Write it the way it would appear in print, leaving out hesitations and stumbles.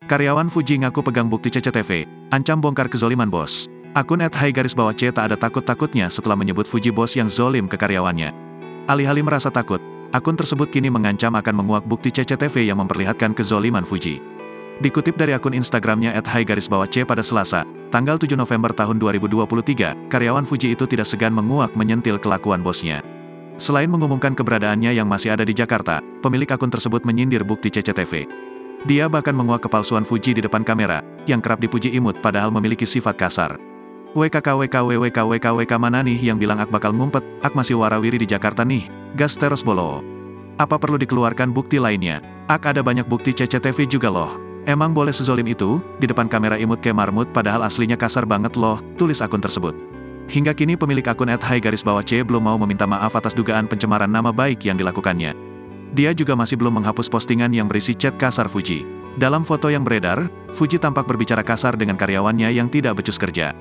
Karyawan Fuji ngaku pegang bukti CCTV, ancam bongkar kezoliman bos. Akun @hai_C tak ada takut-takutnya setelah menyebut Fuji bos yang zolim ke karyawannya. Alih-alih merasa takut, akun tersebut kini mengancam akan menguak bukti CCTV yang memperlihatkan kezoliman Fuji. Dikutip dari akun Instagramnya @hai_C pada Selasa, tanggal 7 November tahun 2023, karyawan Fuji itu tidak segan menguak menyentil kelakuan bosnya. Selain mengumumkan keberadaannya yang masih ada di Jakarta, pemilik akun tersebut menyindir bukti CCTV. Dia bahkan menguak kepalsuan Fuji di depan kamera, yang kerap dipuji imut padahal memiliki sifat kasar. WKKWKWKWKWK mana nih yang bilang ak bakal ngumpet, ak masih warawiri di Jakarta nih, gas terus bolo. Apa perlu dikeluarkan bukti lainnya? Ak ada banyak bukti CCTV juga loh. Emang boleh sezolim itu, di depan kamera imut kayak marmut padahal aslinya kasar banget loh, tulis akun tersebut. Hingga kini pemilik akun @hai_C belum mau meminta maaf atas dugaan pencemaran nama baik yang dilakukannya. Dia juga masih belum menghapus postingan yang berisi chat kasar Fuji. Dalam foto yang beredar, Fuji tampak berbicara kasar dengan karyawannya yang tidak becus kerja.